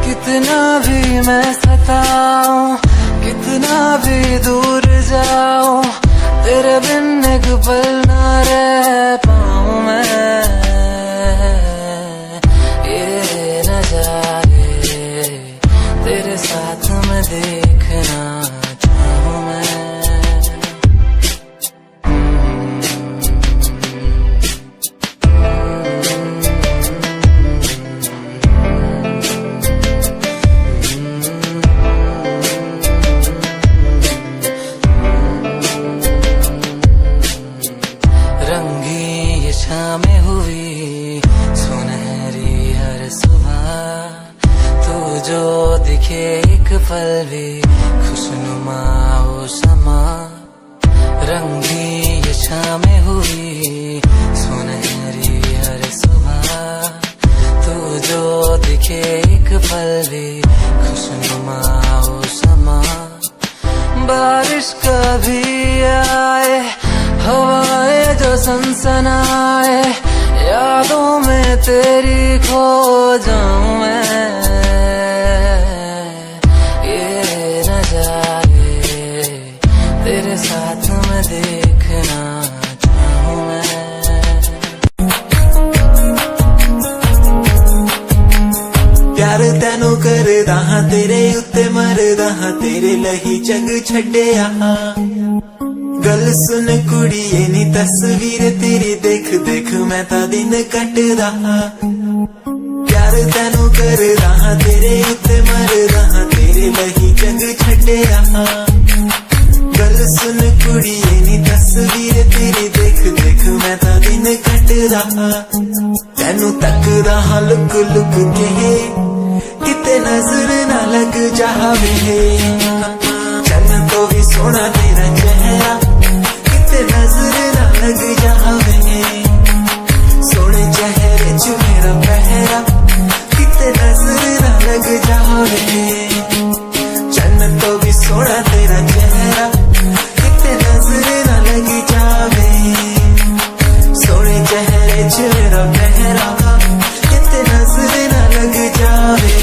S8: कितना भी मैं सताऊं, कितना भी दूर जाऊं, तेरे बिन एक पल ना रह पाऊं मैं। ये नजारे तेरे साथ में देखना चाहूं मैं। शामें हुई सुनहरी हर सुबह, तू जो दिखे एक पल भी खुशनुमा हो समा। रंगी ये शामें हुई सुनहरी हर सुबह, तू जो दिखे एक पल भी खुशनुमा हो समा। बारिश कभी आए, हवाएं जो सनसनाए, यादों में तेरी खो जाऊं मैं। ये नजारे तेरे साथ में देखना चाहूं मैं।
S6: प्यार तैनू करदा हां, तेरे उत्ते मरदा हां, तेरे लही जग छड्डिया। गल सुन कुड़िए नी तस्वीर तेरी देख देख मैं ता दिन कटदा। प्यार तैनू करदा हां, तेरे उत्ते मरदा हां, तेरे लही जग छड्डिया। गल सुन कुड़िए नी तस्वीर तेरी देख देख मैं तां दिन कटदा तैनू तकदा हां लुक लुक के किते नजर ना लग जावे चन्न तो भी सोना तेरा चेहरा किते नजर ना लग जावे सोने चेहरे च मेरा पहरा किते नजर ना लग जावे चन्न तो भी सोना तेरा चेहरा किते नजर ना लग जावे सोने चेहरे च मेरा पहरा किते नजर ना लग जावे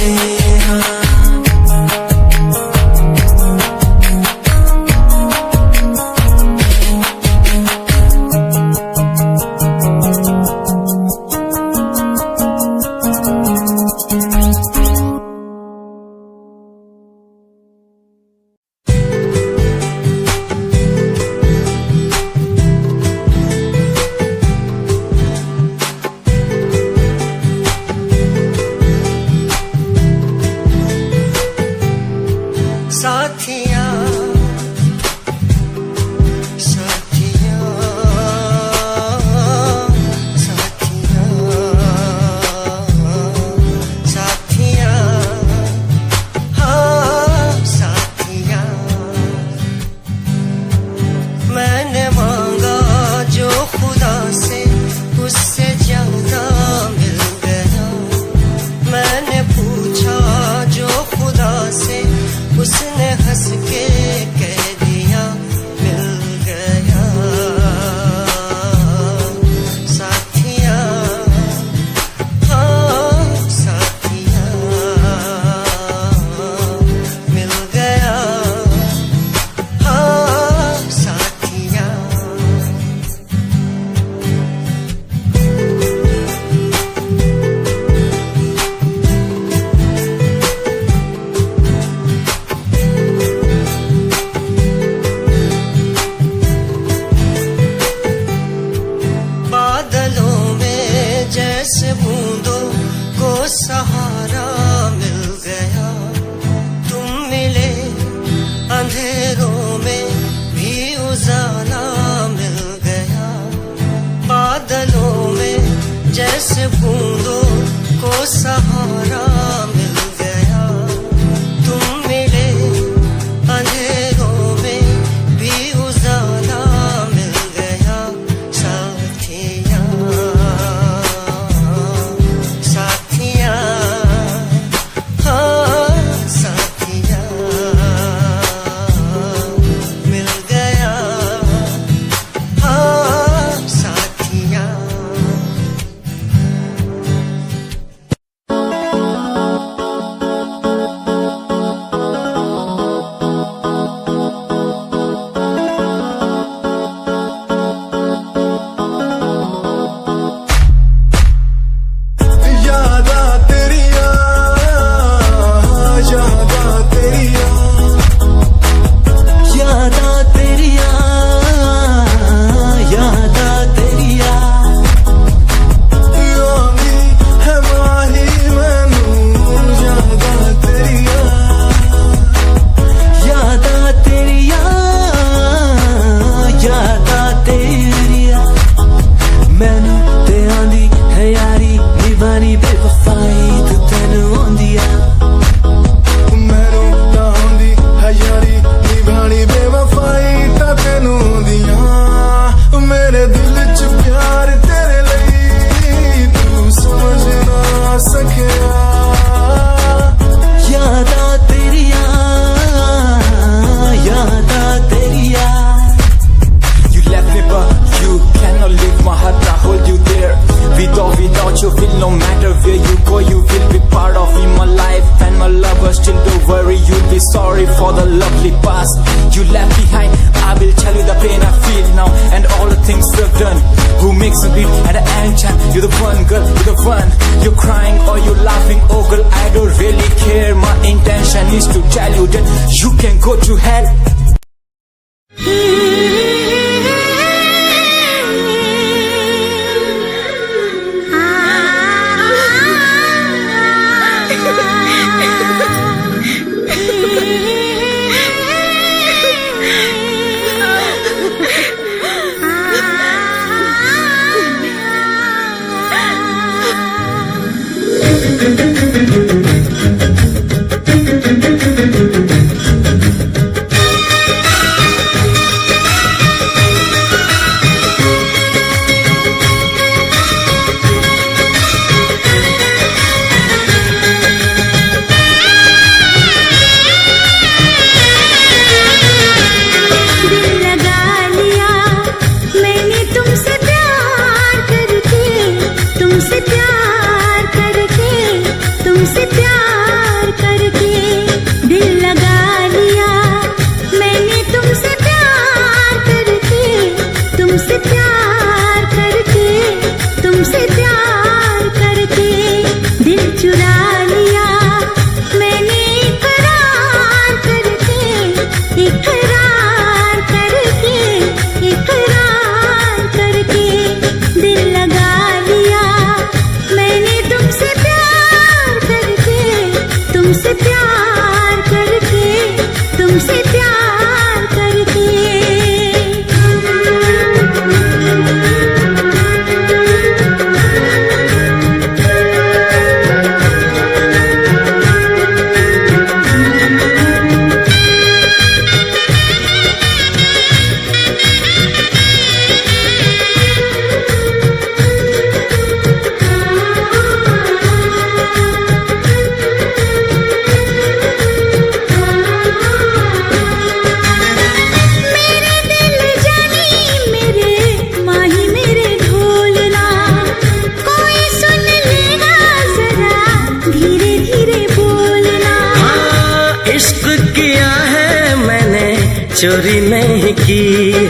S3: चोरी नहीं की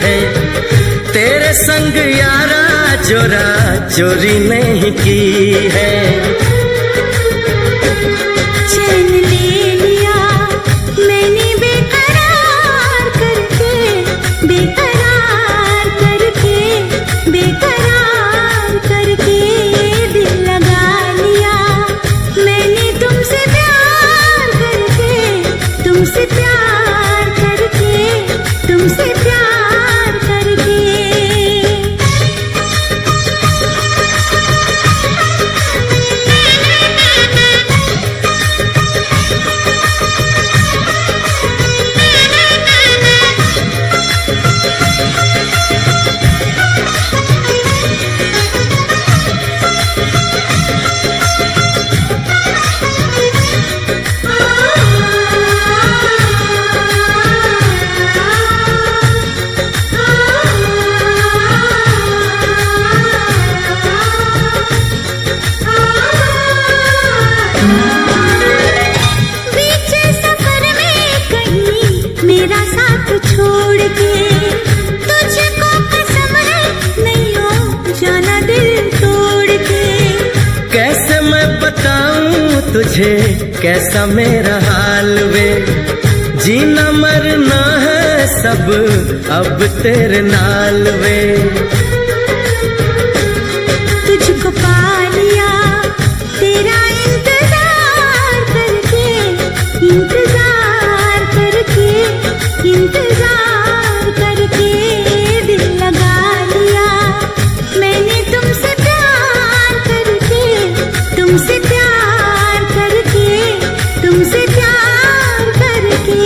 S3: है, तेरे संग यारा चोरा चोरी नहीं की है।
S2: चैन ले लिया मैंने बेकरार करके, बेकरार करके, बेकरार करके दिल लगा लिया मैंने तुमसे प्यार करके, तुमसे प्यार करके, तुमसे प्यार करके। बीच सफर में कहीं मेरा साथ छोड़ के, तुझको कसम है नहीं हो जाना दिल तोड़ के।
S3: कैसे मैं बताऊं तुझे कैसा मेरा हाल वे, जीना मरना है सब अब तेरे नाल वे।
S2: तुझको पा लिया तेरा इंतजार करके, इंतजार करके, इंतजार करके दिल लगा लिया मैंने तुमसे प्यार करके, तुमसे प्यार करके, तुमसे प्यार करके।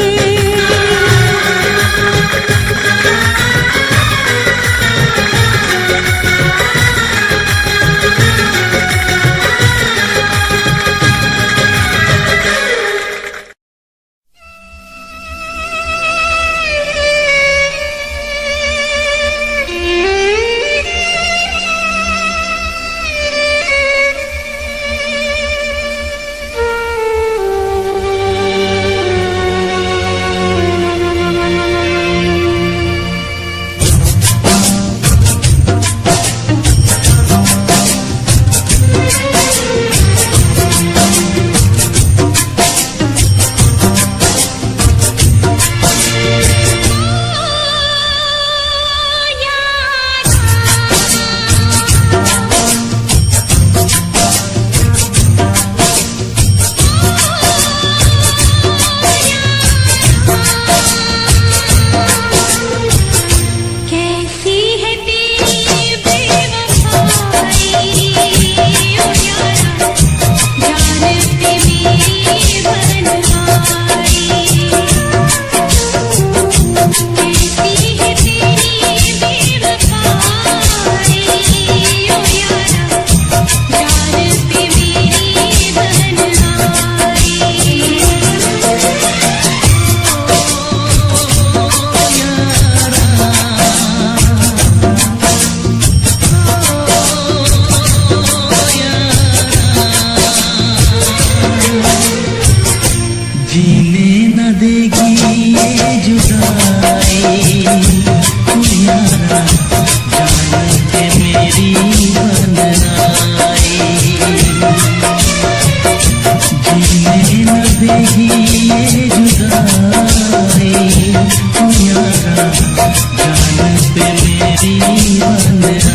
S2: कैसी है तेरी बेवफाई ओ यारा, जान पे मेरी बनवाई। कैसी है तेरी बेवफाई ओ यारा, जान पे मेरी बनवाई।
S1: जीने न देगी ये जुदाई तू यारा, जान के मेरी बननाई। जीने न देगी ये जुदाई तू यारा, जान पे मेरी बननाई।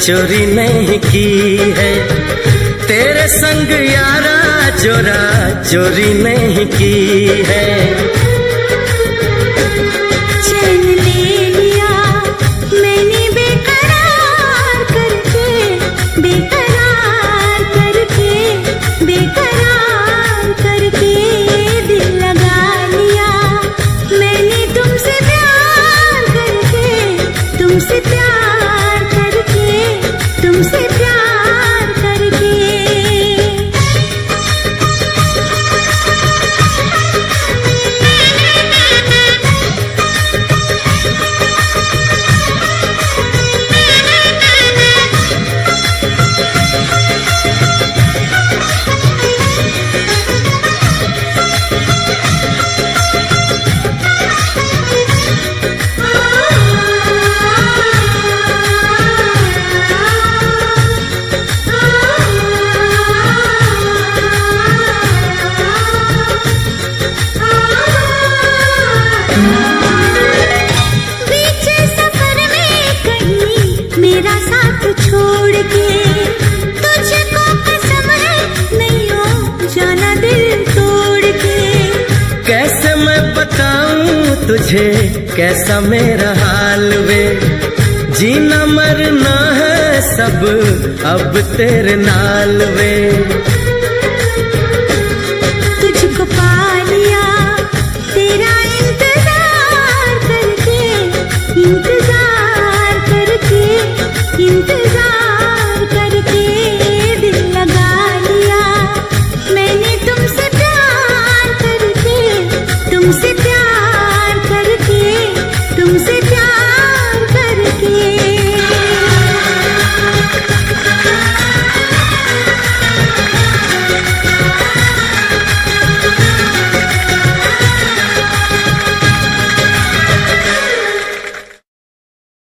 S3: चोरी नहीं की है तेरे संग यारा, चोरा चोरी नहीं की है।
S2: चैन ले लिया मैंने बेकरार करके, बेकरार करके, बेकरार करके दिल लगा लिया मैंने तुमसे प्यार करके, तुमसे प्यार करके, तुमसे प्यार करके।
S9: समझे कैसा मेरा हाल वे, जीना मरना है सब अब तेरे नाल वे।